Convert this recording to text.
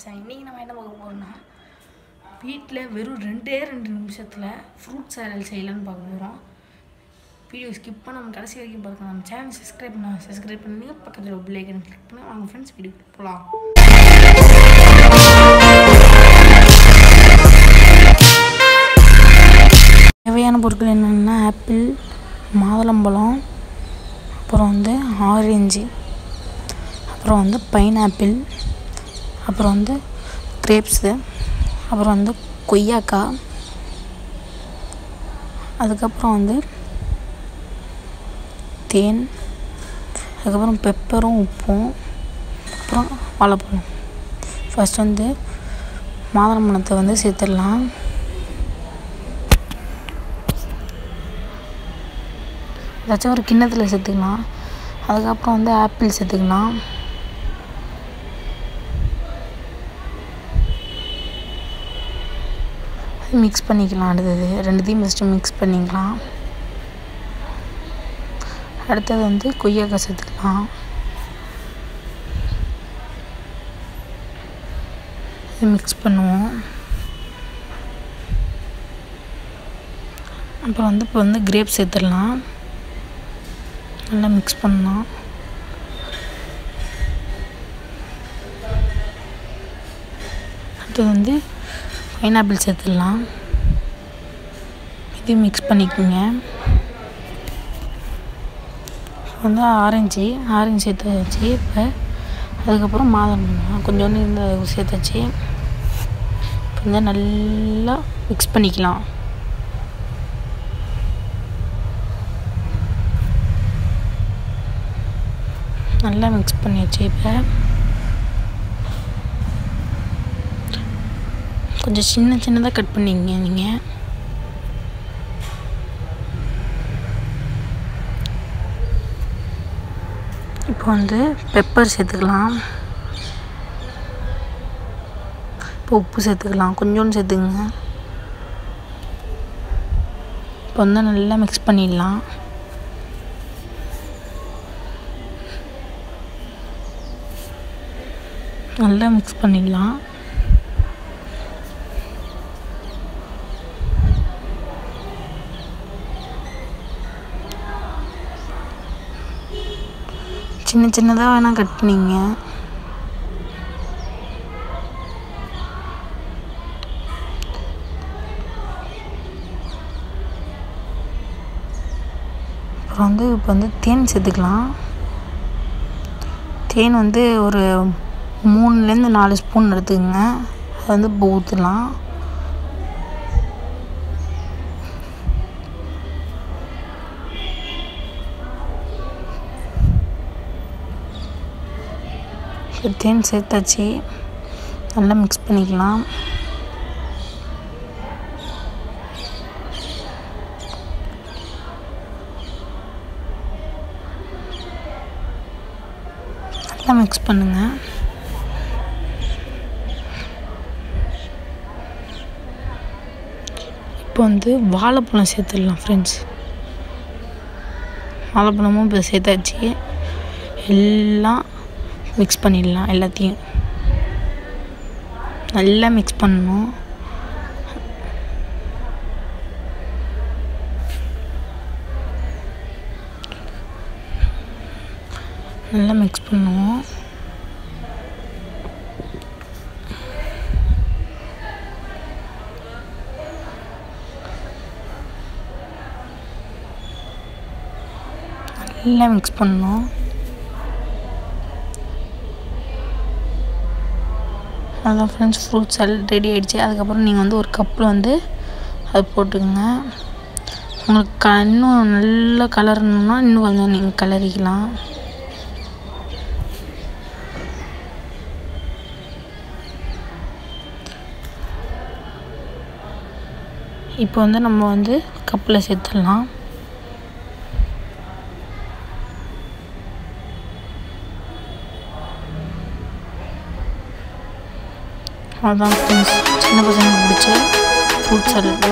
மச்சான். இன்றைக்கி நம்ம என்ன பார்க்க போகிறோம்னா வீட்டில் வெறும் 2 நிமிஷத்தில் ஃப்ரூட் சாலட் செய்யலான்னு பார்க்க போகிறோம். வீடியோ ஸ்கிப் பண்ண நம்ம கடைசி வரைக்கும் பார்க்கலாம். நம்ம சேனல் சப்ஸ்கிரைப் பண்ணி பக்கத்தில் பெல் ஐகானை கிளிக் பண்ணி வாங்க ஃப்ரெண்ட்ஸ் வீடியோ போகலாம். தேவையான பொருட்கள் என்னென்னா ஆப்பிள், மாதுளம்பழம், அப்புறம் ஆரஞ்சு, அப்புறம் பைனாப்பிள், அப்புறம் கிரேப்ஸு, அப்புறம் கொய்யாக்காய், அதுக்கப்புறம் தேன், அதுக்கப்புறம் பெப்பரும் உப்பும், அப்புறம் வாழைப்பழம். ஃபர்ஸ்ட் மாதுளம்பழத்தை சேர்த்துடலாம். ஏதாச்சும் ஒரு கிண்ணத்தில் சேர்த்துக்கலாம். அதுக்கப்புறம் ஆப்பிள் சேர்த்துக்கலாம். மிக்ஸ் பண்ணிக்கலாம். அடுத்தது ரெண்டுத்தையும் ஃபஸ்ட்டு மிக்ஸ் பண்ணிக்கலாம். அடுத்தது கொய்யாக்காய் சேர்த்துக்கலாம். இது மிக்ஸ் பண்ணுவோம். அப்புறம் இப்போ கிரேப்ஸ் சேர்த்துடலாம். நல்லா மிக்ஸ் பண்ணலாம். அடுத்தது பைனாப்பிள் சேர்த்துடலாம். இது மிக்ஸ் பண்ணிக்கோங்க. ஆரஞ்சு சேர்த்தாச்சு. இப்போ அதுக்கப்புறம் மாதுளம்பழம் கொஞ்சோண்டு சேர்த்தாச்சு. கொஞ்சம் நல்லா மிக்ஸ் பண்ணிக்கலாம். நல்லா மிக்ஸ் பண்ணியாச்சு. இப்போ கொஞ்சம் சின்னதாக கட் பண்ணிங்க நீங்கள். இப்போ பெப்பர் சேர்த்துக்கலாம். இப்போ உப்பு சேர்த்துக்கலாம். கொஞ்சோண்டு சேர்த்துக்குங்க. இப்போ நல்லா மிக்ஸ் பண்ணிடலாம். நல்லா மிக்ஸ் பண்ணிடலாம். சின்னதாக வேணால் கட் பண்ணிங்க. அப்புறம் இப்போ தேன் சேர்த்துக்கலாம். தேன் ஒரு 3-4 ஸ்பூன் எடுத்துக்கங்க. அது இப்போ ஊற்றலாம். தேன் சேர்த்தாச்சு. நல்லா மிக்ஸ் பண்ணிக்கலாம். நல்லா மிக்ஸ் பண்ணுங்க. இப்போ வாழைப்பழம் சேர்த்துடலாம் ஃப்ரெண்ட்ஸ். வாழைப்பழமும் இப்போ சேர்த்தாச்சு. எல்லாம் மிக்ஸ் பண்ணிடலாம். எல்லாத்தையும் நல்லா மிக்ஸ் பண்ணணும். நல்லா மிக்ஸ் பண்ணுவோம். நல்லா மிக்ஸ் பண்ணணும். அதான் ஃப்ரெண்ட்ஸ் ஃப்ரூட் சாலட் ரெடி ஆகிடுச்சு. அதுக்கப்புறம் நீங்கள் ஒரு கப்பில் அது போட்டுக்கோங்க. உங்களுக்கு இன்னும் நல்லா கலரணுன்னா இன்னும் கொஞ்சம் நீங்கள் கலரிக்கலாம். இப்போ நம்ம கப்பில் சேர்த்துடலாம். அதான் ஃப்ரெண்ட்ஸ் சின்ன பசங்களுக்கு பிடிச்ச ஃப்ரூட் சாலட்.